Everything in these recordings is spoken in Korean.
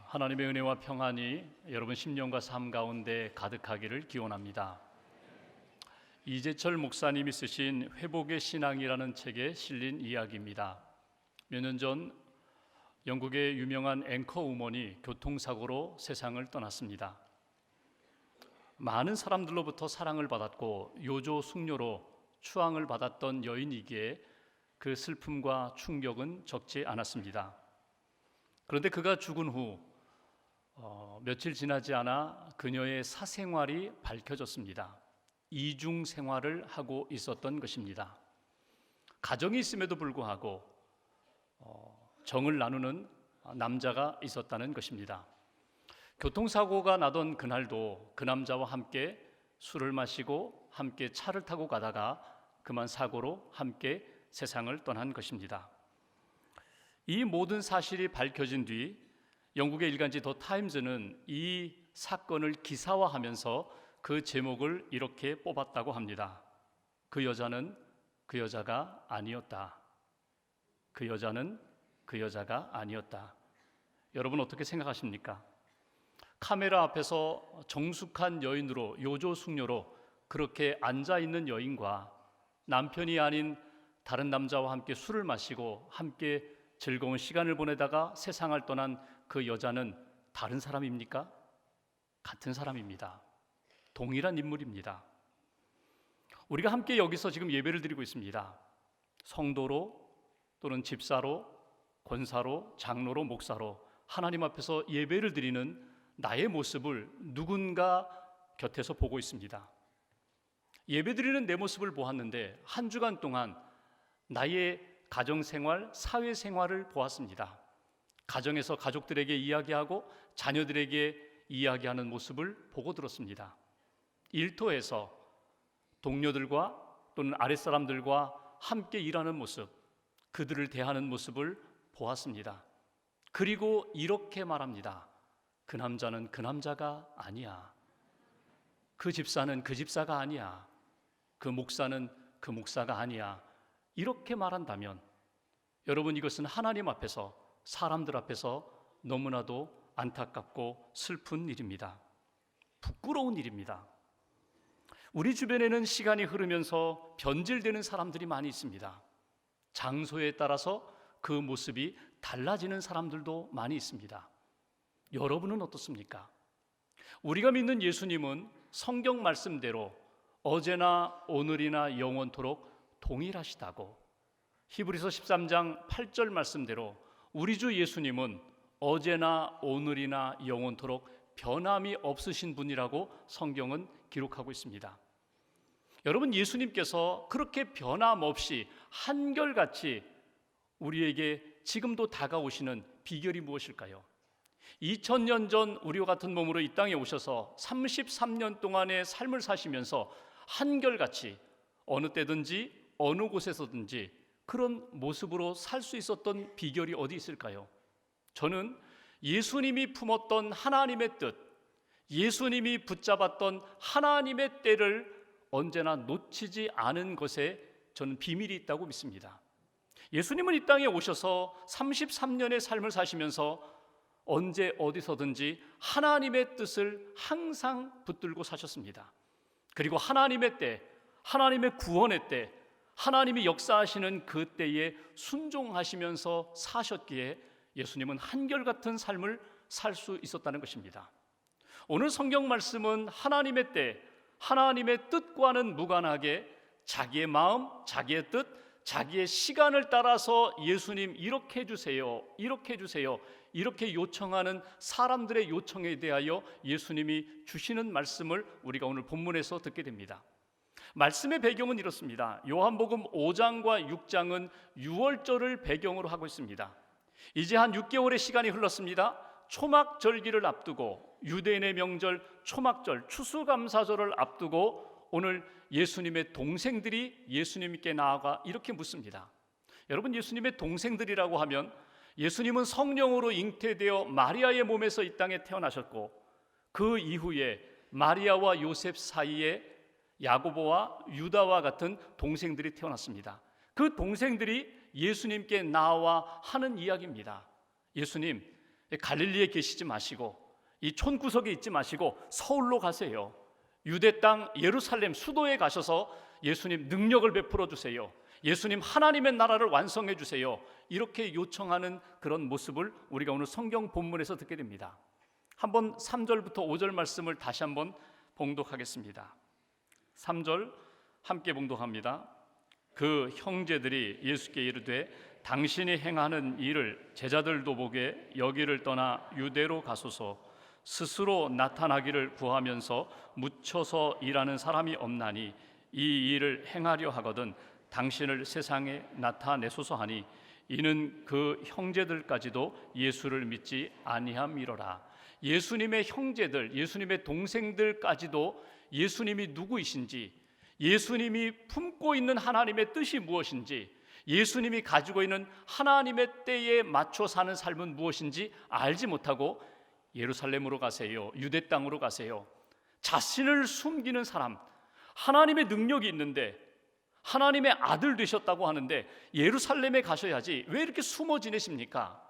하나님의 은혜와 평안이 여러분 심령과 삶 가운데 가득하기를 기원합니다. 이재철 목사님이 쓰신 회복의 신앙이라는 책에 실린 이야기입니다. 몇 년 전 영국의 유명한 앵커 우먼이 교통사고로 세상을 떠났습니다. 많은 사람들로부터 사랑을 받았고 요조 숙녀로 추앙을 받았던 여인이기에 그 슬픔과 충격은 적지 않았습니다. 그런데 그가 죽은 후 며칠 지나지 않아 그녀의 사생활이 밝혀졌습니다. 이중 생활을 하고 있었던 것입니다. 가정이 있음에도 불구하고 정을 나누는 남자가 있었다는 것입니다. 교통사고가 나던 그날도 그 남자와 함께 술을 마시고 함께 차를 타고 가다가 그만 사고로 함께 세상을 떠난 것입니다. 이 모든 사실이 밝혀진 뒤 영국의 일간지 더 타임즈는 이 사건을 기사화하면서 그 제목을 이렇게 뽑았다고 합니다. 그 여자는 그 여자가 아니었다. 그 여자는 그 여자가 아니었다. 여러분 어떻게 생각하십니까? 카메라 앞에서 정숙한 여인으로 요조 숙녀로 그렇게 앉아있는 여인과 남편이 아닌 다른 남자와 함께 술을 마시고 함께 즐거운 시간을 보내다가 세상을 떠난 그 여자는 다른 사람입니까? 같은 사람입니다. 동일한 인물입니다. 우리가 함께 여기서 지금 예배를 드리고 있습니다. 성도로 또는 집사로, 권사로, 장로로, 목사로 하나님 앞에서 예배를 드리는 나의 모습을 누군가 곁에서 보고 있습니다. 예배 드리는 내 모습을 보았는데 한 주간 동안 나의 가정생활, 사회생활을 보았습니다. 가정에서 가족들에게 이야기하고 자녀들에게 이야기하는 모습을 보고 들었습니다. 일터에서 동료들과 또는 아랫사람들과 함께 일하는 모습, 그들을 대하는 모습을 보았습니다. 그리고 이렇게 말합니다. 그 남자는 그 남자가 아니야. 그 집사는 그 집사가 아니야. 그 목사는 그 목사가 아니야. 이렇게 말한다면 여러분 이것은 하나님 앞에서 사람들 앞에서 너무나도 안타깝고 슬픈 일입니다. 부끄러운 일입니다. 우리 주변에는 시간이 흐르면서 변질되는 사람들이 많이 있습니다. 장소에 따라서 그 모습이 달라지는 사람들도 많이 있습니다. 여러분은 어떻습니까? 우리가 믿는 예수님은 성경 말씀대로 어제나 오늘이나 영원토록 동일하시다고 히브리서 13장 8절 말씀대로 우리 주 예수님은 어제나 오늘이나 영원토록 변함이 없으신 분이라고 성경은 기록하고 있습니다. 여러분 예수님께서 그렇게 변함없이 한결같이 우리에게 지금도 다가오시는 비결이 무엇일까요? 2000년 전 우리와 같은 몸으로 이 땅에 오셔서 33년 동안의 삶을 사시면서 한결같이 어느 때든지 어느 곳에서든지 그런 모습으로 살 수 있었던 비결이 어디 있을까요? 저는 예수님이 품었던 하나님의 뜻, 예수님이 붙잡았던 하나님의 때를 언제나 놓치지 않은 것에 저는 비밀이 있다고 믿습니다. 예수님은 이 땅에 오셔서 33년의 삶을 사시면서 언제 어디서든지 하나님의 뜻을 항상 붙들고 사셨습니다. 그리고 하나님의 때, 하나님의 구원의 때, 하나님이 역사하시는 그 때에 순종하시면서 사셨기에 예수님은 한결같은 삶을 살 수 있었다는 것입니다. 오늘 성경 말씀은 하나님의 때, 하나님의 뜻과는 무관하게 자기의 마음, 자기의 뜻, 자기의 시간을 따라서 예수님 이렇게 해주세요, 이렇게 해주세요, 이렇게 요청하는 사람들의 요청에 대하여 예수님이 주시는 말씀을 우리가 오늘 본문에서 듣게 됩니다. 말씀의 배경은 이렇습니다. 요한복음 5장과 6장은 유월절을 배경으로 하고 있습니다. 이제 한 6개월의 시간이 흘렀습니다. 초막절기를 앞두고 유대인의 명절 초막절 추수감사절을 앞두고 오늘 예수님의 동생들이 예수님께 나아가 이렇게 묻습니다. 여러분 예수님의 동생들이라고 하면 예수님은 성령으로 잉태되어 마리아의 몸에서 이 땅에 태어나셨고 그 이후에 마리아와 요셉 사이에 야고보와 유다와 같은 동생들이 태어났습니다. 그 동생들이 예수님께 나와 하는 이야기입니다. 예수님, 갈릴리에 계시지 마시고 이 촌구석에 있지 마시고 서울로 가세요. 유대 땅 예루살렘 수도에 가셔서 예수님 능력을 베풀어 주세요. 예수님 하나님의 나라를 완성해 주세요. 이렇게 요청하는 그런 모습을 우리가 오늘 성경 본문에서 듣게 됩니다. 한번 3절부터 5절 말씀을 다시 한번 봉독하겠습니다. 3절 함께 봉독합니다. 그 형제들이 예수께 이르되 당신이 행하는 일을 제자들도 보게 여기를 떠나 유대로 가소서. 스스로 나타나기를 구하면서 묻혀서 일하는 사람이 없나니 이 일을 행하려 하거든 당신을 세상에 나타내소서 하니 이는 그 형제들까지도 예수를 믿지 아니함이로라. 예수님의 형제들, 예수님의 동생들까지도 예수님이 누구이신지, 예수님이 품고 있는 하나님의 뜻이 무엇인지, 예수님이 가지고 있는 하나님의 때에 맞춰 사는 삶은 무엇인지 알지 못하고 예루살렘으로 가세요. 유대 땅으로 가세요. 자신을 숨기는 사람, 하나님의 능력이 있는데 하나님의 아들 되셨다고 하는데 예루살렘에 가셔야지 왜 이렇게 숨어 지내십니까?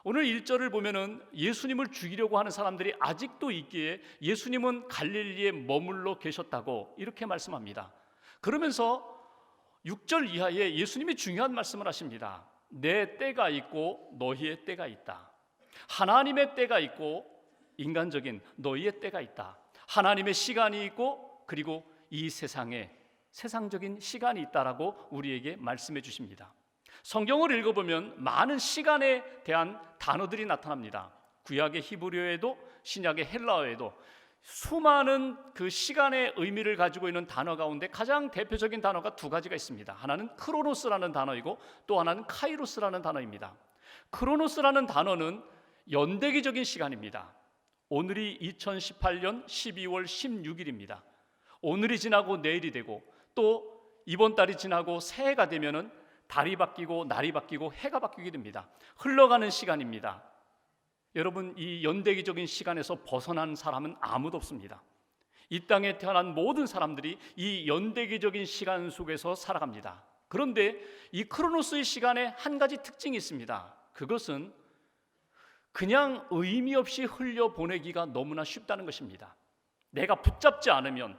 오늘 1절을 보면은 예수님을 죽이려고 하는 사람들이 아직도 있기에 예수님은 갈릴리에 머물러 계셨다고 이렇게 말씀합니다. 그러면서 6절 이하에 예수님이 중요한 말씀을 하십니다. 내 때가 있고 너희의 때가 있다. 하나님의 때가 있고 인간적인 너희의 때가 있다. 하나님의 시간이 있고 그리고 이 세상에 세상적인 시간이 있다라고 우리에게 말씀해 주십니다. 성경을 읽어보면 많은 시간에 대한 단어들이 나타납니다. 구약의 히브리어에도 신약의 헬라어에도 수많은 그 시간의 의미를 가지고 있는 단어 가운데 가장 대표적인 단어가 두 가지가 있습니다. 하나는 크로노스라는 단어이고 또 하나는 카이로스라는 단어입니다. 크로노스라는 단어는 연대기적인 시간입니다. 오늘이 2018년 12월 16일입니다. 오늘이 지나고 내일이 되고 또 이번 달이 지나고 새해가 되면은 달이 바뀌고 날이 바뀌고 해가 바뀌게 됩니다. 흘러가는 시간입니다. 여러분, 이 연대기적인 시간에서 벗어난 사람은 아무도 없습니다. 이 땅에 태어난 모든 사람들이 이 연대기적인 시간 속에서 살아갑니다. 그런데 이 크로노스의 시간에 한 가지 특징이 있습니다. 그것은 그냥 의미 없이 흘려보내기가 너무나 쉽다는 것입니다. 내가 붙잡지 않으면,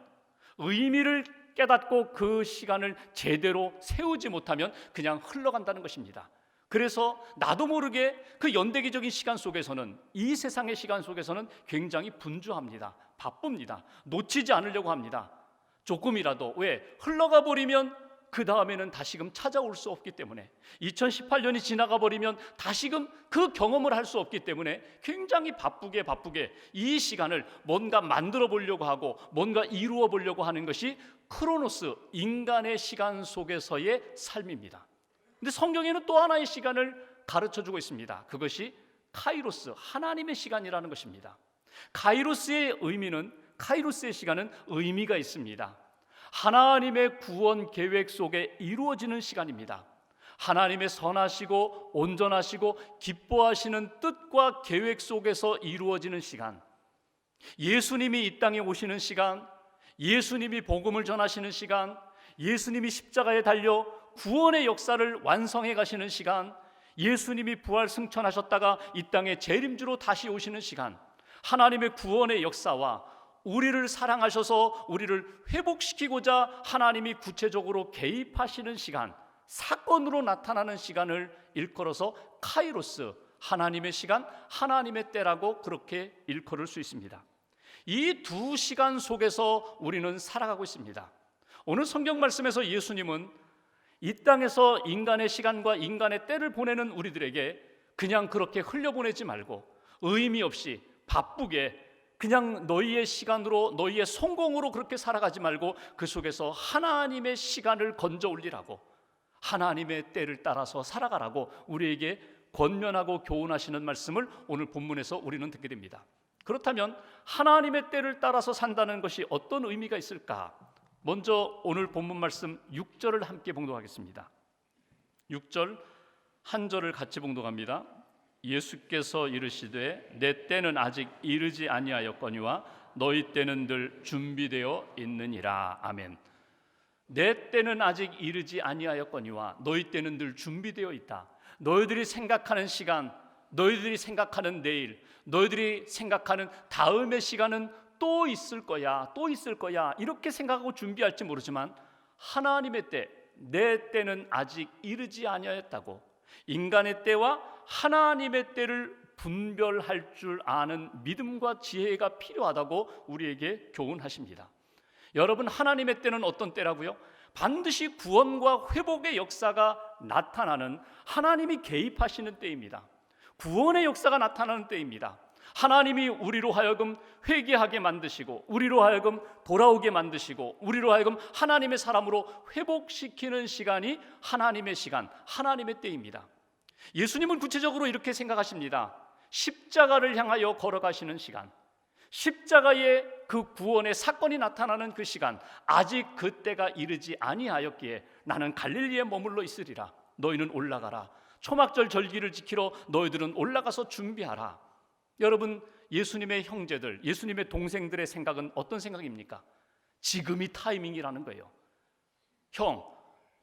의미를 깨닫고 그 시간을 제대로 세우지 못하면 그냥 흘러간다는 것입니다. 그래서 나도 모르게 그 연대기적인 시간 속에서는, 이 세상의 시간 속에서는 굉장히 분주합니다. 바쁩니다. 놓치지 않으려고 합니다. 조금이라도. 왜? 흘러가 버리면 그 다음에는 다시금 찾아올 수 없기 때문에, 2018년이 지나가 버리면 다시금 그 경험을 할 수 없기 때문에 굉장히 바쁘게 이 시간을 뭔가 만들어 보려고 하고 뭔가 이루어 보려고 하는 것이 크로노스, 인간의 시간 속에서의 삶입니다. 근데 성경에는 또 하나의 시간을 가르쳐주고 있습니다. 그것이 카이로스, 하나님의 시간이라는 것입니다. 카이로스의 시간은 의미가 있습니다. 하나님의 구원 계획 속에 이루어지는 시간입니다. 하나님의 선하시고 온전하시고 기뻐하시는 뜻과 계획 속에서 이루어지는 시간, 예수님이 이 땅에 오시는 시간, 예수님이 복음을 전하시는 시간, 예수님이 십자가에 달려 구원의 역사를 완성해 가시는 시간, 예수님이 부활 승천하셨다가 이 땅에 재림주로 다시 오시는 시간, 하나님의 구원의 역사와 우리를 사랑하셔서 우리를 회복시키고자 하나님이 구체적으로 개입하시는 시간, 사건으로 나타나는 시간을 일컬어서 카이로스, 하나님의 시간, 하나님의 때라고 그렇게 일컬을 수 있습니다. 이 두 시간 속에서 우리는 살아가고 있습니다. 오늘 성경 말씀에서 예수님은 이 땅에서 인간의 시간과 인간의 때를 보내는 우리들에게 그냥 그렇게 흘려보내지 말고 의미 없이 바쁘게 그냥 너희의 시간으로, 너희의 성공으로 그렇게 살아가지 말고 그 속에서 하나님의 시간을 건져 올리라고, 하나님의 때를 따라서 살아가라고 우리에게 권면하고 교훈하시는 말씀을 오늘 본문에서 우리는 듣게 됩니다. 그렇다면 하나님의 때를 따라서 산다는 것이 어떤 의미가 있을까? 먼저 오늘 본문 말씀 6절을 함께 봉독하겠습니다. 6절 한 절을 같이 봉독합니다. 예수께서 이르시되 내 때는 아직 이르지 아니하였거니와 너희 때는 늘 준비되어 있느니라. 아멘. 내 때는 아직 이르지 아니하였거니와 너희 때는 늘 준비되어 있다. 너희들이 생각하는 시간, 너희들이 생각하는 내일, 너희들이 생각하는 다음의 시간은 또 있을 거야, 또 있을 거야, 이렇게 생각하고 준비할지 모르지만 하나님의 때, 내 때는 아직 이르지 아니하였다고, 인간의 때와 하나님의 때를 분별할 줄 아는 믿음과 지혜가 필요하다고 우리에게 교훈하십니다. 여러분, 하나님의 때는 어떤 때라고요? 반드시 구원과 회복의 역사가 나타나는, 하나님이 개입하시는 때입니다. 구원의 역사가 나타나는 때입니다. 하나님이 우리로 하여금 회개하게 만드시고, 우리로 하여금 돌아오게 만드시고, 우리로 하여금 하나님의 사람으로 회복시키는 시간이 하나님의 시간, 하나님의 때입니다. 예수님은 구체적으로 이렇게 생각하십니다. 십자가를 향하여 걸어가시는 시간, 십자가의 그 구원의 사건이 나타나는 그 시간, 아직 그때가 이르지 아니하였기에 나는 갈릴리에 머물러 있으리라. 너희는 올라가라. 초막절 절기를 지키러 너희들은 올라가서 준비하라. 여러분, 예수님의 형제들, 예수님의 동생들의 생각은 어떤 생각입니까? 지금이 타이밍이라는 거예요. 형,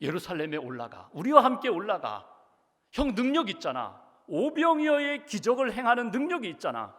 예루살렘에 올라가. 우리와 함께 올라가. 형, 능력 있잖아. 오병이어의 기적을 행하는 능력이 있잖아.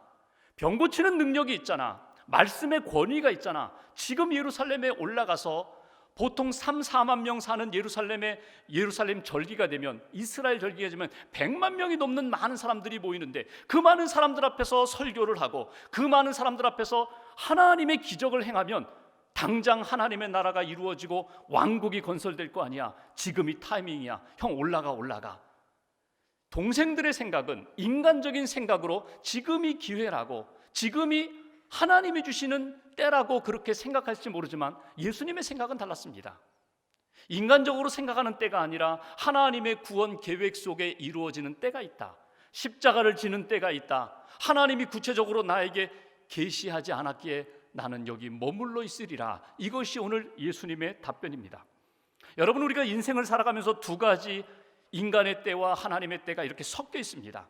병 고치는 능력이 있잖아. 말씀의 권위가 있잖아. 지금 예루살렘에 올라가서 보통 3, 4만 명 사는 예루살렘 절기가 되면, 이스라엘 절기가 되면 100만 명이 넘는 많은 사람들이 모이는데, 그 많은 사람들 앞에서 설교를 하고 그 많은 사람들 앞에서 하나님의 기적을 행하면 당장 하나님의 나라가 이루어지고 왕국이 건설될 거 아니야. 지금이 타이밍이야. 형, 올라가. 동생들의 생각은 인간적인 생각으로 지금이 기회라고, 지금이 하나님이 주시는 때라고 그렇게 생각할지 모르지만 예수님의 생각은 달랐습니다. 인간적으로 생각하는 때가 아니라 하나님의 구원 계획 속에 이루어지는 때가 있다. 십자가를 지는 때가 있다. 하나님이 구체적으로 나에게 계시하지 않았기에 나는 여기 머물러 있으리라. 이것이 오늘 예수님의 답변입니다. 여러분, 우리가 인생을 살아가면서 두 가지 인간의 때와 하나님의 때가 이렇게 섞여 있습니다.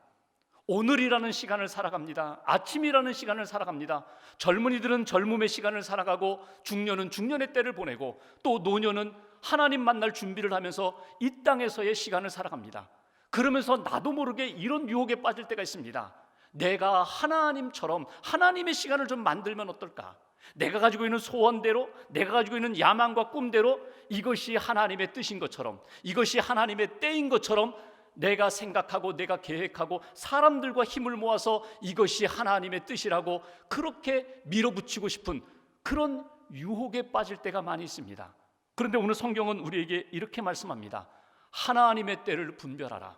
오늘이라는 시간을 살아갑니다. 아침이라는 시간을 살아갑니다. 젊은이들은 젊음의 시간을 살아가고, 중년은 중년의 때를 보내고, 또 노년은 하나님 만날 준비를 하면서 이 땅에서의 시간을 살아갑니다. 그러면서 나도 모르게 이런 유혹에 빠질 때가 있습니다. 내가 하나님처럼 하나님의 시간을 좀 만들면 어떨까? 내가 가지고 있는 소원대로, 내가 가지고 있는 야망과 꿈대로 이것이 하나님의 뜻인 것처럼, 이것이 하나님의 때인 것처럼 내가 생각하고 내가 계획하고 사람들과 힘을 모아서 이것이 하나님의 뜻이라고 그렇게 밀어붙이고 싶은 그런 유혹에 빠질 때가 많이 있습니다. 그런데 오늘 성경은 우리에게 이렇게 말씀합니다. 하나님의 때를 분별하라.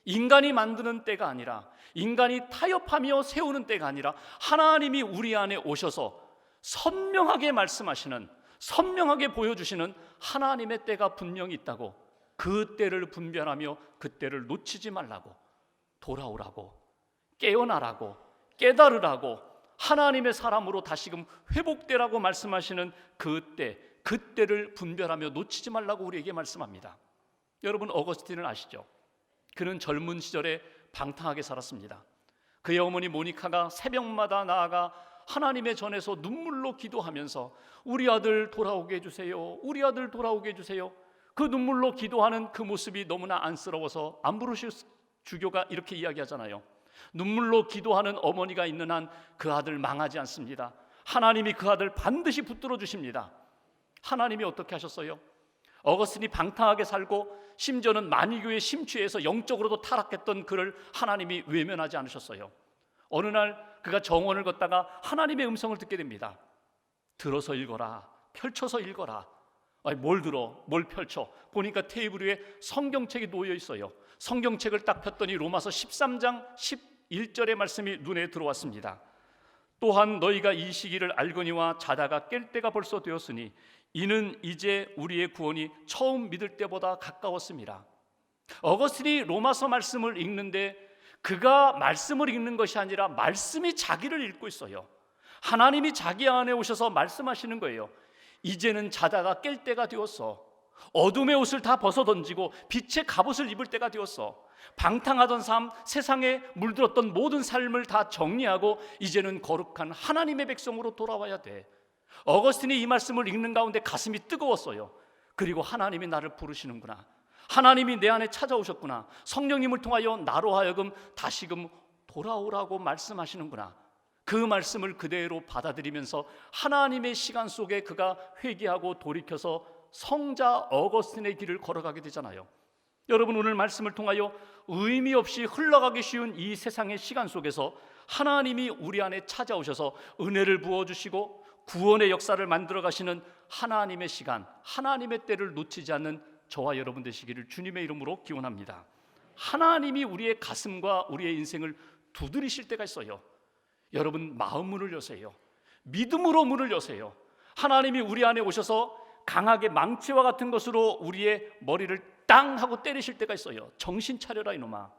인간이 만드는 때가 아니라, 인간이 타협하며 세우는 때가 아니라, 하나님이 우리 안에 오셔서 선명하게 말씀하시는, 선명하게 보여주시는 하나님의 때가 분명히 있다고, 그 때를 분별하며 그 때를 놓치지 말라고, 돌아오라고, 깨어나라고, 깨달으라고, 하나님의 사람으로 다시금 회복되라고 말씀하시는 그 때, 그 때를 분별하며 놓치지 말라고 우리에게 말씀합니다. 여러분, 어거스틴을 아시죠? 그는 젊은 시절에 방탕하게 살았습니다. 그의 어머니 모니카가 새벽마다 나아가 하나님의 전에서 눈물로 기도하면서 우리 아들 돌아오게 해주세요, 우리 아들 돌아오게 해주세요. 그 눈물로 기도하는 그 모습이 너무나 안쓰러워서 암브로시우스 주교가 이렇게 이야기하잖아요. 눈물로 기도하는 어머니가 있는 한 그 아들 망하지 않습니다. 하나님이 그 아들 반드시 붙들어 주십니다. 하나님이 어떻게 하셨어요? 어거스틴이 방탕하게 살고 심지어는 만이교에 심취해서 영적으로도 타락했던 그를 하나님이 외면하지 않으셨어요. 어느 날 그가 정원을 걷다가 하나님의 음성을 듣게 됩니다. 들어서 읽어라, 펼쳐서 읽어라. 아니, 뭘 들어, 뭘 펼쳐? 보니까 테이블 위에 성경책이 놓여 있어요. 성경책을 딱 폈더니 로마서 13장 11절의 말씀이 눈에 들어왔습니다. 또한 너희가 이 시기를 알거니와 자다가 깰 때가 벌써 되었으니 이는 이제 우리의 구원이 처음 믿을 때보다 가까웠습니다. 어거스틴이 로마서 말씀을 읽는데 그가 말씀을 읽는 것이 아니라 말씀이 자기를 읽고 있어요. 하나님이 자기 안에 오셔서 말씀하시는 거예요. 이제는 자다가 깰 때가 되었어. 어둠의 옷을 다 벗어던지고 빛의 갑옷을 입을 때가 되었어. 방탕하던 삶, 세상에 물들었던 모든 삶을 다 정리하고 이제는 거룩한 하나님의 백성으로 돌아와야 돼. 어거스틴이 이 말씀을 읽는 가운데 가슴이 뜨거웠어요. 그리고 하나님이 나를 부르시는구나. 하나님이 내 안에 찾아오셨구나. 성령님을 통하여 나로 하여금 다시금 돌아오라고 말씀하시는구나. 그 말씀을 그대로 받아들이면서 하나님의 시간 속에 그가 회개하고 돌이켜서 성자 어거스틴의 길을 걸어가게 되잖아요. 여러분, 오늘 말씀을 통하여 의미 없이 흘러가기 쉬운 이 세상의 시간 속에서 하나님이 우리 안에 찾아오셔서 은혜를 부어주시고 구원의 역사를 만들어 가시는 하나님의 시간, 하나님의 때를 놓치지 않는 저와 여러분 되시기를 주님의 이름으로 기원합니다. 하나님이 우리의 가슴과 우리의 인생을 두드리실 때가 있어요. 여러분, 마음 문을 여세요. 믿음으로 문을 여세요. 하나님이 우리 안에 오셔서 강하게 망치와 같은 것으로 우리의 머리를 땅 하고 때리실 때가 있어요. 정신 차려라 이놈아.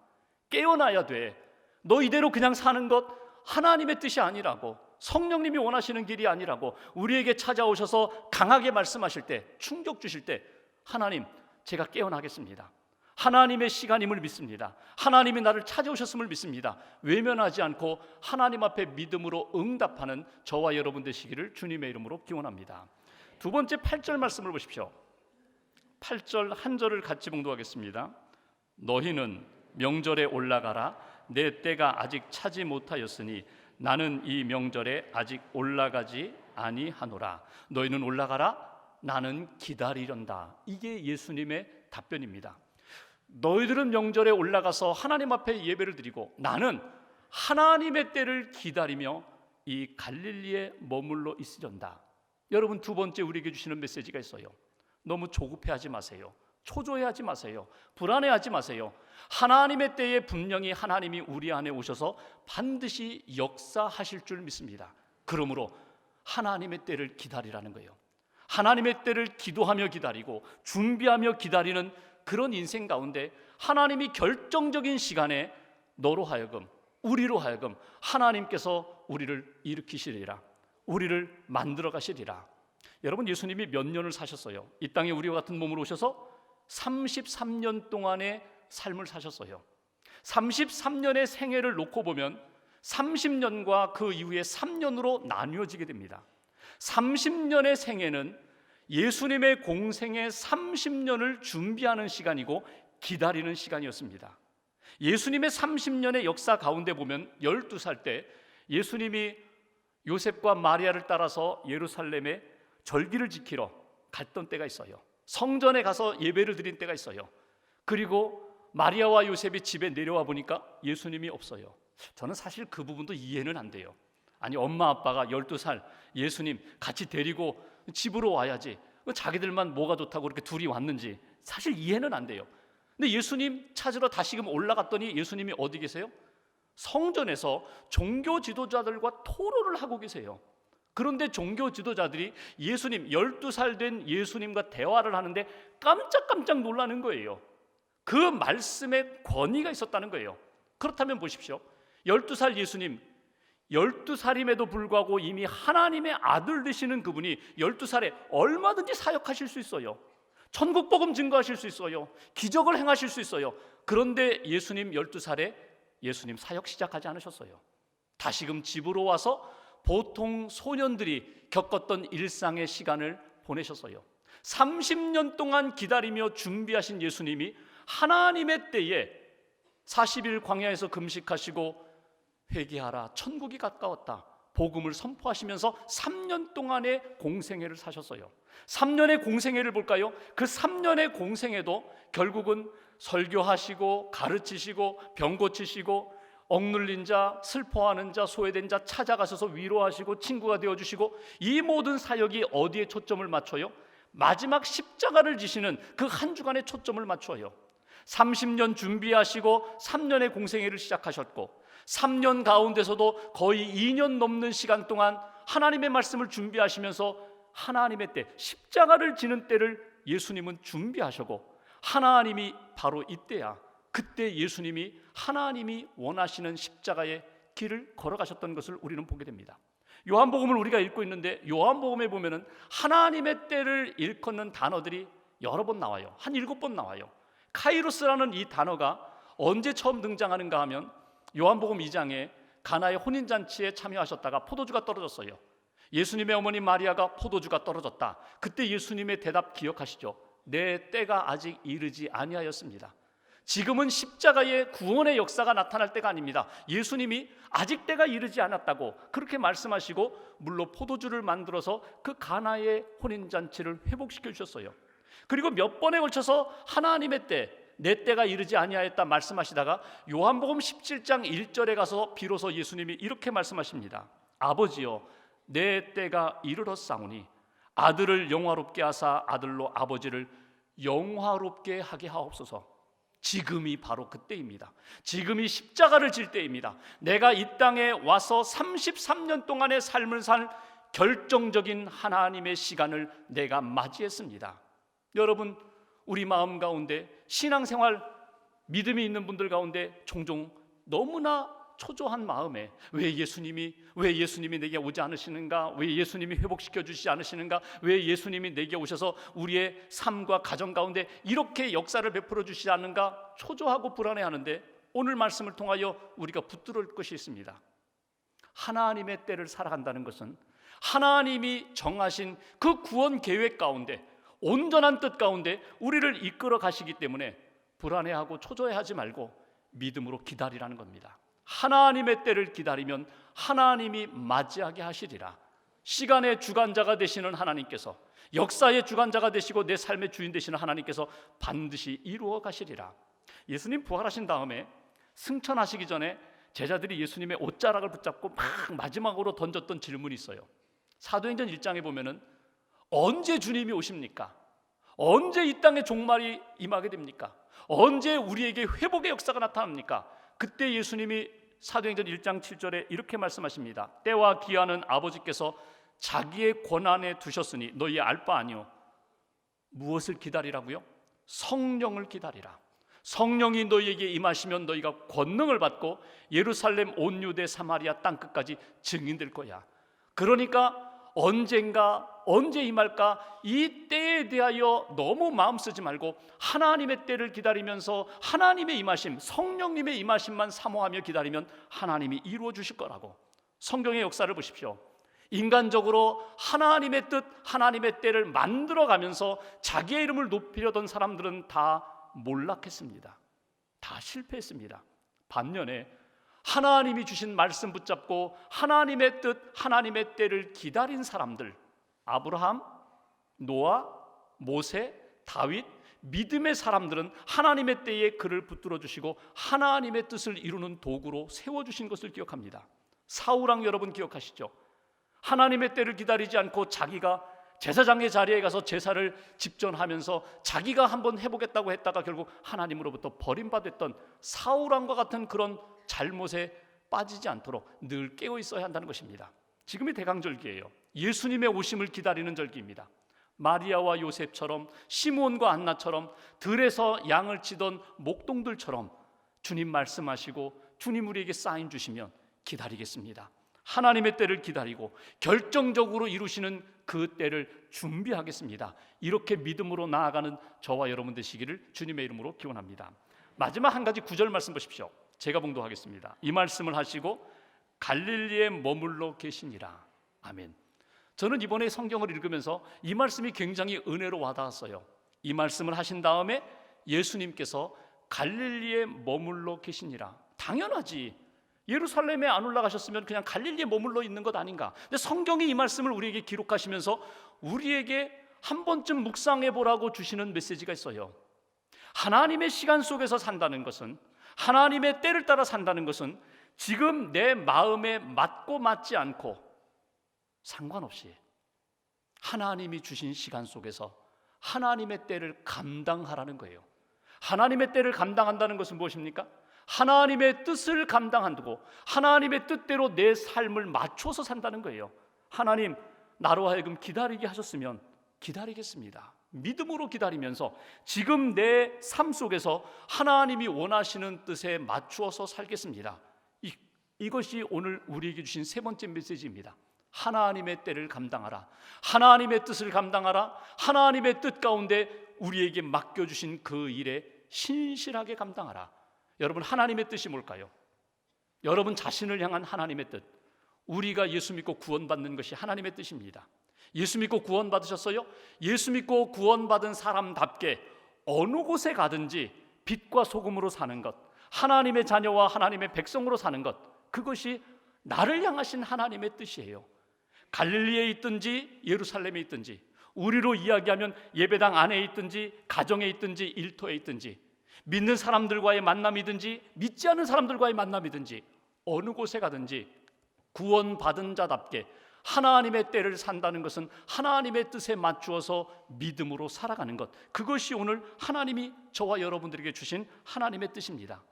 깨어나야 돼. 너 이대로 그냥 사는 것 하나님의 뜻이 아니라고, 성령님이 원하시는 길이 아니라고 우리에게 찾아오셔서 강하게 말씀하실 때, 충격 주실 때 하나님, 제가 깨어나겠습니다. 하나님의 시간임을 믿습니다. 하나님이 나를 찾아오셨음을 믿습니다. 외면하지 않고 하나님 앞에 믿음으로 응답하는 저와 여러분 되시기를 주님의 이름으로 기원합니다. 두 번째 8절 말씀을 보십시오. 8절 한 절을 같이 봉독하겠습니다. 너희는 명절에 올라가라. 내 때가 아직 차지 못하였으니 나는 이 명절에 아직 올라가지 아니하노라. 너희는 올라가라. 나는 기다리련다. 이게 예수님의 답변입니다. 너희들은 명절에 올라가서 하나님 앞에 예배를 드리고 나는 하나님의 때를 기다리며 이 갈릴리에 머물러 있으련다. 여러분, 두 번째 우리에게 주시는 메시지가 있어요. 너무 조급해하지 마세요. 초조해하지 마세요. 불안해하지 마세요. 하나님의 때에 분명히 하나님이 우리 안에 오셔서 반드시 역사하실 줄 믿습니다. 그러므로 하나님의 때를 기다리라는 거예요. 하나님의 때를 기도하며 기다리고 준비하며 기다리는 그런 인생 가운데 하나님이 결정적인 시간에 너로 하여금, 우리로 하여금 하나님께서 우리를 일으키시리라. 우리를 만들어 가시리라. 여러분, 예수님이 몇 년을 사셨어요? 이 땅에 우리와 같은 몸으로 오셔서 33년 동안의 삶을 사셨어요. 33년의 생애를 놓고 보면 30년과 그 이후에 3년으로 나뉘어지게 됩니다. 30년의 생애는 예수님의 공생의 30년을 준비하는 시간이고 기다리는 시간이었습니다. 예수님의 30년의 역사 가운데 보면 12살 때 예수님이 요셉과 마리아를 따라서 예루살렘에 절기를 지키러 갔던 때가 있어요. 성전에 가서 예배를 드린 때가 있어요. 그리고 마리아와 요셉이 집에 내려와 보니까 예수님이 없어요. 저는 사실 그 부분도 이해는 안 돼요. 아니, 엄마 아빠가 12살 예수님 같이 데리고 집으로 와야지, 자기들만 뭐가 좋다고 그렇게 둘이 왔는지 사실 이해는 안 돼요. 근데 예수님 찾으러 다시금 올라갔더니 예수님이 어디 계세요? 성전에서 종교 지도자들과 토론을 하고 계세요. 그런데 종교 지도자들이 예수님, 12살 된 예수님과 대화를 하는데 깜짝깜짝 놀라는 거예요. 그 말씀에 권위가 있었다는 거예요. 그렇다면 보십시오. 12살 예수님, 12살임에도 불구하고 이미 하나님의 아들 되시는 그분이 12살에 얼마든지 사역하실 수 있어요. 천국 복음 증거하실 수 있어요. 기적을 행하실 수 있어요. 그런데 예수님 12살에 예수님 사역 시작하지 않으셨어요. 다시금 집으로 와서 보통 소년들이 겪었던 일상의 시간을 보내셨어요. 30년 동안 기다리며 준비하신 예수님이 하나님의 때에 40일 광야에서 금식하시고 회개하라, 천국이 가까웠다, 복음을 선포하시면서 3년 동안의 공생애를 사셨어요. 3년의 공생애를 볼까요? 그 3년의 공생애도 결국은 설교하시고 가르치시고 병 고치시고 억눌린 자, 슬퍼하는 자, 소외된 자 찾아가셔서 위로하시고 친구가 되어주시고, 이 모든 사역이 어디에 초점을 맞춰요? 마지막 십자가를 지시는 그 한 주간에 초점을 맞춰요. 30년 준비하시고 3년의 공생애를 시작하셨고 3년 가운데서도 거의 2년 넘는 시간 동안 하나님의 말씀을 준비하시면서 하나님의 때, 십자가를 지는 때를 예수님은 준비하시고, 하나님이 바로 이때야, 그때 예수님이 하나님이 원하시는 십자가의 길을 걸어가셨던 것을 우리는 보게 됩니다. 요한복음을 우리가 읽고 있는데 요한복음에 보면은 하나님의 때를 일컫는 단어들이 여러 번 나와요. 한 7번 나와요. 카이로스라는 이 단어가 언제 처음 등장하는가 하면 요한복음 2장에 가나의 혼인잔치에 참여하셨다가 포도주가 떨어졌어요. 예수님의 어머니 마리아가 포도주가 떨어졌다. 그때 예수님의 대답 기억하시죠? 내 때가 아직 이르지 아니하였습니다. 지금은 십자가의 구원의 역사가 나타날 때가 아닙니다. 예수님이 아직 때가 이르지 않았다고 그렇게 말씀하시고 물로 포도주를 만들어서 그 가나의 혼인잔치를 회복시켜 주셨어요. 그리고 몇 번에 걸쳐서 하나님의 때, 내 때가 이르지 아니하였다 말씀하시다가 요한복음 17장 1절에 가서 비로소 예수님이 이렇게 말씀하십니다. 아버지여, 내 때가 이르렀사오니 아들을 영화롭게 하사 아들로 아버지를 영화롭게 하게 하옵소서. 지금이 바로 그때입니다. 지금이 십자가를 질 때입니다. 내가 이 땅에 와서 33년 동안의 삶을 살 결정적인 하나님의 시간을 내가 맞이했습니다. 여러분, 우리 마음 가운데 신앙생활 믿음이 있는 분들 가운데 종종 너무나 초조한 마음에 왜 예수님이 내게 오지 않으시는가? 왜 예수님이 회복시켜 주시지 않으시는가? 왜 예수님이 내게 오셔서 우리의 삶과 가정 가운데 이렇게 역사를 베풀어 주시지 않는가? 초조하고 불안해하는데 오늘 말씀을 통하여 우리가 붙들을 것이 있습니다. 하나님의 때를 살아간다는 것은 하나님이 정하신 그 구원 계획 가운데 온전한 뜻 가운데 우리를 이끌어 가시기 때문에 불안해하고 초조해하지 말고 믿음으로 기다리라는 겁니다. 하나님의 때를 기다리면 하나님이 맞이하게 하시리라. 시간의 주관자가 되시는 하나님께서, 역사의 주관자가 되시고 내 삶의 주인 되시는 하나님께서 반드시 이루어 가시리라. 예수님 부활하신 다음에 승천하시기 전에 제자들이 예수님의 옷자락을 붙잡고 막 마지막으로 던졌던 질문이 있어요. 사도행전 1장에 보면은 언제 주님이 오십니까? 언제 이 땅에 종말이 임하게 됩니까? 언제 우리에게 회복의 역사가 나타납니까? 그때 예수님이 사도행전 1장 7절에 이렇게 말씀하십니다. 때와 기한은 아버지께서 자기의 권한에 두셨으니 너희 알 바 아니요. 무엇을 기다리라고요? 성령을 기다리라. 성령이 너희에게 임하시면 너희가 권능을 받고 예루살렘 온 유대 사마리아 땅끝까지 증인될 거야. 그러니까 언제 임할까? 이 때에 대하여 너무 마음 쓰지 말고 하나님의 때를 기다리면서 하나님의 임하심, 성령님의 임하심만 사모하며 기다리면 하나님이 이루어 주실 거라고. 성경의 역사를 보십시오. 인간적으로 하나님의 뜻, 하나님의 때를 만들어가면서 자기의 이름을 높이려던 사람들은 다 몰락했습니다. 다 실패했습니다. 반면에 하나님이 주신 말씀 붙잡고 하나님의 뜻, 하나님의 때를 기다린 사람들, 아브라함, 노아, 모세, 다윗, 믿음의 사람들은 하나님의 때에 그를 붙들어 주시고 하나님의 뜻을 이루는 도구로 세워주신 것을 기억합니다. 사울왕 여러분 기억하시죠? 하나님의 때를 기다리지 않고 자기가 제사장의 자리에 가서 제사를 집전하면서 자기가 한번 해보겠다고 했다가 결국 하나님으로부터 버림받았던 사울왕과 같은 그런 잘못에 빠지지 않도록 늘 깨어 있어야 한다는 것입니다. 지금이 대강절기예요. 예수님의 오심을 기다리는 절기입니다. 마리아와 요셉처럼, 시므온과 안나처럼, 들에서 양을 치던 목동들처럼 주님 말씀하시고 주님 우리에게 사인 주시면 기다리겠습니다. 하나님의 때를 기다리고 결정적으로 이루시는 그 때를 준비하겠습니다. 이렇게 믿음으로 나아가는 저와 여러분 되시기를 주님의 이름으로 기원합니다. 마지막 한 가지 구절 말씀 보십시오. 제가 봉독하겠습니다. 이 말씀을 하시고 갈릴리에 머물러 계시니라. 아멘. 저는 이번에 성경을 읽으면서 이 말씀이 굉장히 은혜로 와닿았어요. 이 말씀을 하신 다음에 예수님께서 갈릴리에 머물러 계시니라. 당연하지. 예루살렘에 안 올라가셨으면 그냥 갈릴리에 머물러 있는 것 아닌가. 근데 성경이 이 말씀을 우리에게 기록하시면서 우리에게 한 번쯤 묵상해 보라고 주시는 메시지가 있어요. 하나님의 시간 속에서 산다는 것은, 하나님의 때를 따라 산다는 것은 지금 내 마음에 맞고 맞지 않고 상관없이 하나님이 주신 시간 속에서 하나님의 때를 감당하라는 거예요. 하나님의 때를 감당한다는 것은 무엇입니까? 하나님의 뜻을 감당한다고, 하나님의 뜻대로 내 삶을 맞춰서 산다는 거예요. 하나님, 나로 하여금 기다리게 하셨으면 기다리겠습니다. 믿음으로 기다리면서 지금 내 삶 속에서 하나님이 원하시는 뜻에 맞추어서 살겠습니다. 이것이 오늘 우리에게 주신 세 번째 메시지입니다. 하나님의 때를 감당하라. 하나님의 뜻을 감당하라. 하나님의 뜻 가운데 우리에게 맡겨주신 그 일에 신실하게 감당하라. 여러분, 하나님의 뜻이 뭘까요? 여러분 자신을 향한 하나님의 뜻, 우리가 예수 믿고 구원받는 것이 하나님의 뜻입니다. 예수 믿고 구원받으셨어요? 예수 믿고 구원받은 사람답게 어느 곳에 가든지 빛과 소금으로 사는 것, 하나님의 자녀와 하나님의 백성으로 사는 것, 그것이 나를 향하신 하나님의 뜻이에요. 갈릴리에 있든지 예루살렘에 있든지, 우리로 이야기하면 예배당 안에 있든지 가정에 있든지 일터에 있든지, 믿는 사람들과의 만남이든지 믿지 않는 사람들과의 만남이든지 어느 곳에 가든지 구원받은 자답게 하나님의 때를 산다는 것은 하나님의 뜻에 맞추어서 믿음으로 살아가는 것, 그것이 오늘 하나님이 저와 여러분들에게 주신 하나님의 뜻입니다.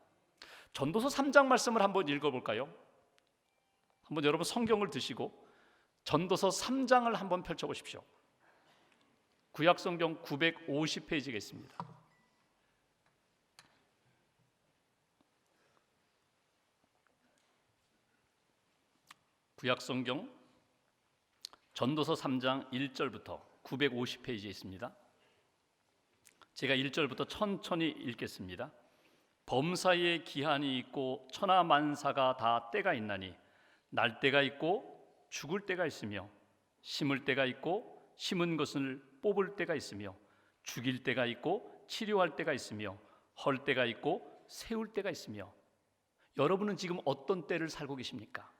전도서 3장 말씀을 한번 읽어볼까요? 한번 여러분 성경을 드시고 전도서 3장을 한번 펼쳐보십시오. 구약성경 950페이지가 있습니다. 구약성경 전도서 3장 1절부터 950페이지에 있습니다. 제가 1절부터 천천히 읽겠습니다. 범사에 기한이 있고 천하만사가 다 때가 있나니 날 때가 있고 죽을 때가 있으며 심을 때가 있고 심은 것을 뽑을 때가 있으며 죽일 때가 있고 치료할 때가 있으며 헐 때가 있고 세울 때가 있으며. 여러분은 지금 어떤 때를 살고 계십니까?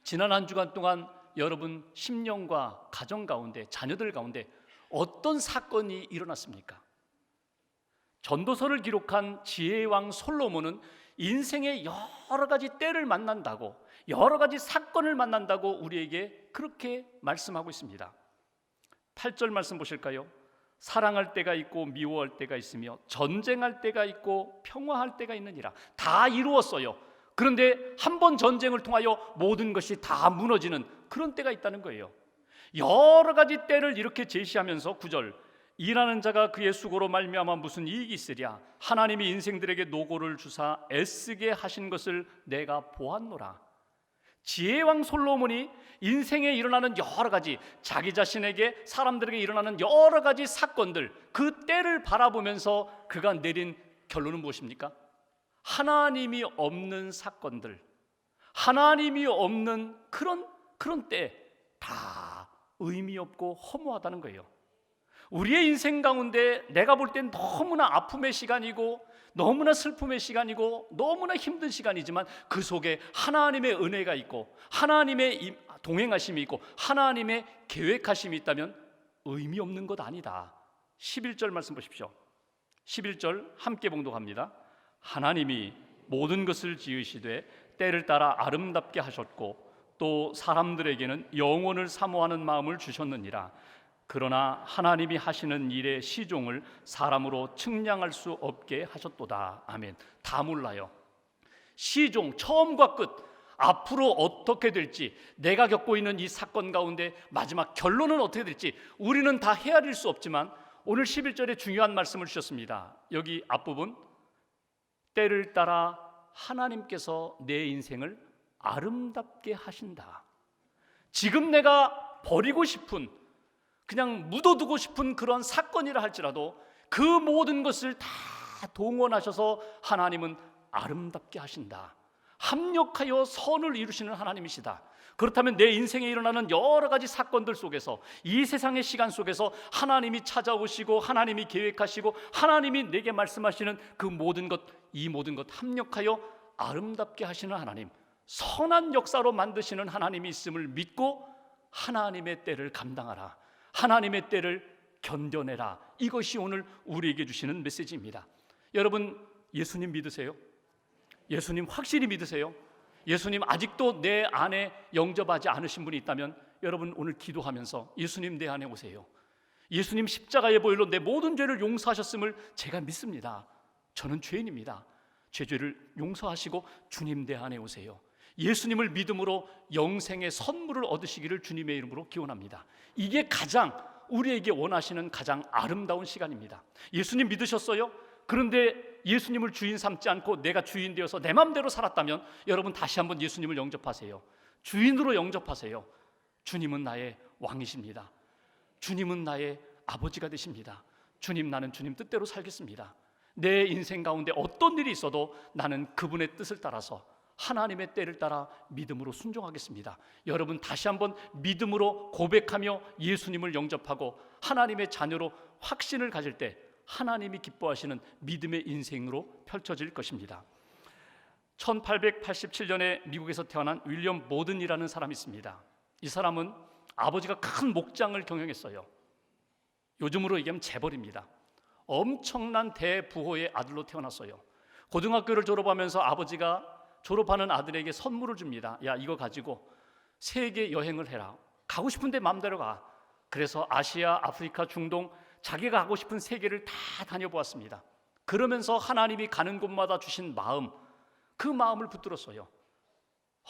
지난 한 주간 동안 여러분 심령과 가정 가운데, 자녀들 가운데 어떤 사건이 일어났습니까? 전도서를 기록한 지혜의 왕 솔로몬은 인생의 여러 가지 때를 만난다고, 여러 가지 사건을 만난다고 우리에게 그렇게 말씀하고 있습니다. 8절 말씀 보실까요? 사랑할 때가 있고 미워할 때가 있으며 전쟁할 때가 있고 평화할 때가 있느니라. 다 이루었어요. 그런데 한 번 전쟁을 통하여 모든 것이 다 무너지는 그런 때가 있다는 거예요. 여러 가지 때를 이렇게 제시하면서 9절, 일하는 자가 그의 수고로 말미암아 무슨 이익이 있으랴. 하나님이 인생들에게 노고를 주사 애쓰게 하신 것을 내가 보았노라. 지혜왕 솔로몬이 인생에 일어나는 여러 가지, 자기 자신에게, 사람들에게 일어나는 여러 가지 사건들, 그 때를 바라보면서 그가 내린 결론은 무엇입니까? 하나님이 없는 사건들, 하나님이 없는 그런 때 다 의미 없고 허무하다는 거예요. 우리의 인생 가운데 내가 볼 땐 너무나 아픔의 시간이고 너무나 슬픔의 시간이고 너무나 힘든 시간이지만 그 속에 하나님의 은혜가 있고 하나님의 동행하심이 있고 하나님의 계획하심이 있다면 의미 없는 것 아니다. 11절 말씀 보십시오. 11절 함께 봉독합니다. 하나님이 모든 것을 지으시되 때를 따라 아름답게 하셨고 또 사람들에게는 영원을 사모하는 마음을 주셨느니라. 그러나 하나님이 하시는 일의 시종을 사람으로 측량할 수 없게 하셨도다. 아멘. 다 몰라요. 시종, 처음과 끝, 앞으로 어떻게 될지, 내가 겪고 있는 이 사건 가운데 마지막 결론은 어떻게 될지 우리는 다 헤아릴 수 없지만 오늘 11절에 중요한 말씀을 주셨습니다. 여기 앞부분, 때를 따라 하나님께서 내 인생을 아름답게 하신다. 지금 내가 버리고 싶은, 그냥 묻어두고 싶은 그런 사건이라 할지라도 그 모든 것을 다 동원하셔서 하나님은 아름답게 하신다. 합력하여 선을 이루시는 하나님이시다. 그렇다면 내 인생에 일어나는 여러 가지 사건들 속에서, 이 세상의 시간 속에서 하나님이 찾아오시고 하나님이 계획하시고 하나님이 내게 말씀하시는 그 모든 것, 이 모든 것 합력하여 아름답게 하시는 하나님, 선한 역사로 만드시는 하나님이 있음을 믿고 하나님의 때를 감당하라, 하나님의 때를 견뎌내라. 이것이 오늘 우리에게 주시는 메시지입니다. 여러분, 예수님 믿으세요? 예수님 확실히 믿으세요? 예수님 아직도 내 안에 영접하지 않으신 분이 있다면 여러분 오늘 기도하면서 예수님 내 안에 오세요. 예수님 십자가의 보혈로 내 모든 죄를 용서하셨음을 제가 믿습니다. 저는 죄인입니다. 제 죄를 용서하시고 주님 내 안에 오세요. 예수님을 믿음으로 영생의 선물을 얻으시기를 주님의 이름으로 기원합니다. 이게 가장 우리에게 원하시는 가장 아름다운 시간입니다. 예수님 믿으셨어요? 그런데 예수님을 주인 삼지 않고 내가 주인 되어서 내 마음대로 살았다면 여러분 다시 한번 예수님을 영접하세요. 주인으로 영접하세요. 주님은 나의 왕이십니다. 주님은 나의 아버지가 되십니다. 주님, 나는 주님 뜻대로 살겠습니다. 내 인생 가운데 어떤 일이 있어도 나는 그분의 뜻을 따라서 하나님의 때를 따라 믿음으로 순종하겠습니다. 여러분 다시 한번 믿음으로 고백하며 예수님을 영접하고 하나님의 자녀로 확신을 가질 때 하나님이 기뻐하시는 믿음의 인생으로 펼쳐질 것입니다. 1887년에 미국에서 태어난 윌리엄 모든이라는 사람이 있습니다. 이 사람은 아버지가 큰 목장을 경영했어요. 요즘으로 얘기하면 재벌입니다. 엄청난 대부호의 아들로 태어났어요. 고등학교를 졸업하면서 아버지가 졸업하는 아들에게 선물을 줍니다. 야, 이거 가지고 세계 여행을 해라. 가고 싶은데 마음대로 가. 그래서 아시아, 아프리카, 중동 자기가 가고 싶은 세계를 다 다녀보았습니다. 그러면서 하나님이 가는 곳마다 주신 마음, 그 마음을 붙들었어요.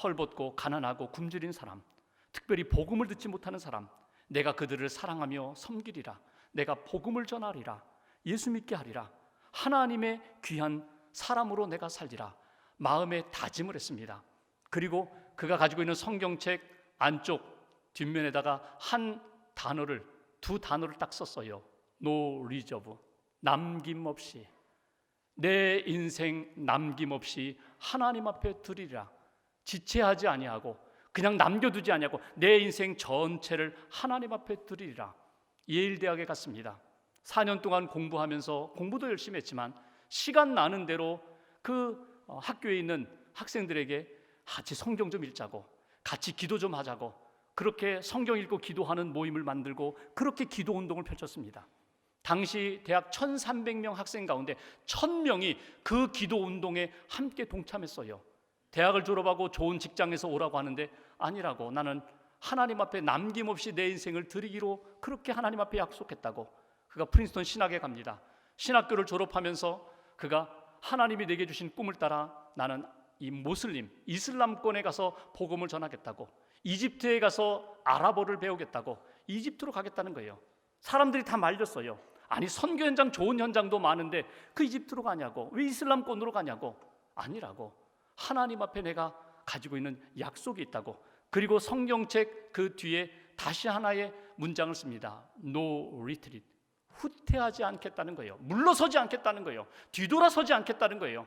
헐벗고 가난하고 굶주린 사람, 특별히 복음을 듣지 못하는 사람, 내가 그들을 사랑하며 섬기리라. 내가 복음을 전하리라. 예수 믿게 하리라. 하나님의 귀한 사람으로 내가 살리라. 마음에 다짐을 했습니다. 그리고 그가 가지고 있는 성경책 안쪽 뒷면에다가 두 단어를 딱 썼어요. No reserve. 남김없이. 내 인생 남김없이 하나님 앞에 드리리라. 지체하지 아니하고 그냥 남겨두지 아니하고 내 인생 전체를 하나님 앞에 드리리라. 예일대학에 갔습니다. 4년 동안 공부하면서 공부도 열심히 했지만 시간 나는 대로 그 학교에 있는 학생들에게 같이 성경 좀 읽자고, 같이 기도 좀 하자고, 그렇게 성경 읽고 기도하는 모임을 만들고 그렇게 기도 운동을 펼쳤습니다. 당시 대학 1,300명 학생 가운데 1,000명이 그 기도 운동에 함께 동참했어요. 대학을 졸업하고 좋은 직장에서 오라고 하는데 아니라고, 나는 하나님 앞에 남김없이 내 인생을 드리기로 그렇게 하나님 앞에 약속했다고. 그가 프린스턴 신학에 갑니다. 신학교를 졸업하면서 그가 하나님이 내게 주신 꿈을 따라 나는 이 모슬림, 이슬람권에 가서 복음을 전하겠다고, 이집트에 가서 아랍어를 배우겠다고 이집트로 가겠다는 거예요. 사람들이 다 말렸어요. 아니, 선교 현장 좋은 현장도 많은데 그 이집트로 가냐고, 왜 이슬람권으로 가냐고. 아니라고, 하나님 앞에 내가 가지고 있는 약속이 있다고. 그리고 성경책 그 뒤에 다시 하나의 문장을 씁니다. No retreat. 후퇴하지 않겠다는 거예요. 물러서지 않겠다는 거예요. 뒤돌아서지 않겠다는 거예요.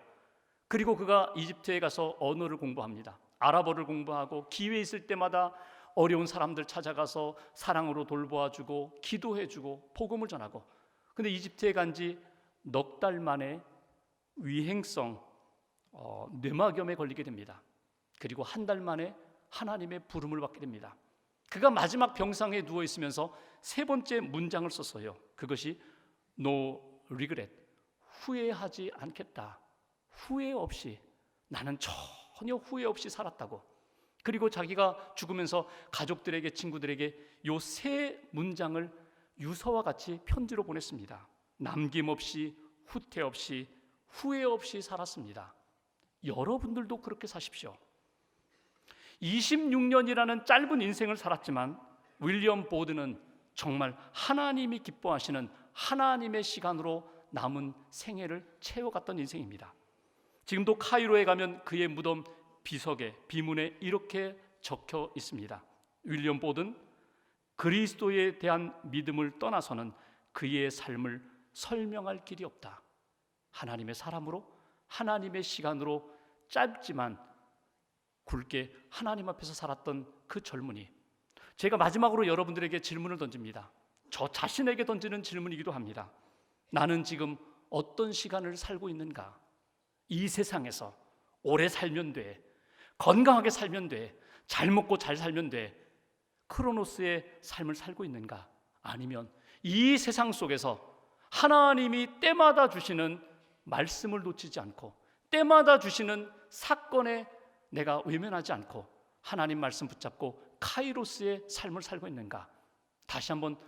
그리고 그가 이집트에 가서 언어를 공부합니다. 아랍어를 공부하고 기회 있을 때마다 어려운 사람들 찾아가서 사랑으로 돌보아주고 기도해주고 복음을 전하고. 근데 이집트에 간 지 넉 달 만에 위행성 뇌막염에 걸리게 됩니다. 그리고 한 달 만에 하나님의 부름을 받게 됩니다. 그가 마지막 병상에 누워 있으면서 세 번째 문장을 썼어요. 그것이 No regret. 후회하지 않겠다. 후회 없이, 나는 전혀 후회 없이 살았다고. 그리고 자기가 죽으면서 가족들에게, 친구들에게 요 세 문장을 유서와 같이 편지로 보냈습니다. 남김없이, 후퇴 없이, 후회 없이 살았습니다. 여러분들도 그렇게 사십시오. 26년이라는 짧은 인생을 살았지만 윌리엄 보드는 정말 하나님이 기뻐하시는 하나님의 시간으로 남은 생애를 채워갔던 인생입니다. 지금도 카이로에 가면 그의 무덤 비석에, 비문에 이렇게 적혀 있습니다. 윌리엄 보드는 그리스도에 대한 믿음을 떠나서는 그의 삶을 설명할 길이 없다. 하나님의 사람으로, 하나님의 시간으로 짧지만 굵게 하나님 앞에서 살았던 그 젊은이. 제가 마지막으로 여러분들에게 질문을 던집니다. 저 자신에게 던지는 질문이기도 합니다. 나는 지금 어떤 시간을 살고 있는가? 이 세상에서 오래 살면 돼, 건강하게 살면 돼, 잘 먹고 잘 살면 돼, 크로노스의 삶을 살고 있는가? 아니면 이 세상 속에서 하나님이 때마다 주시는 말씀을 놓치지 않고 때마다 주시는 사건에 내가 외면하지 않고 하나님 말씀 붙잡고 카이로스의 삶을 살고 있는가? 다시 한번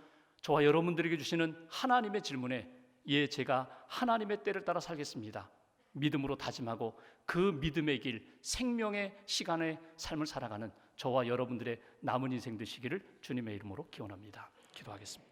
저와 여러분들에게 주시는 하나님의 질문에, 예, 제가 하나님의 때를 따라 살겠습니다, 믿음으로 다짐하고 그 믿음의 길, 생명의 시간의 삶을 살아가는 저와 여러분들의 남은 인생 되시기를 주님의 이름으로 기원합니다. 기도하겠습니다.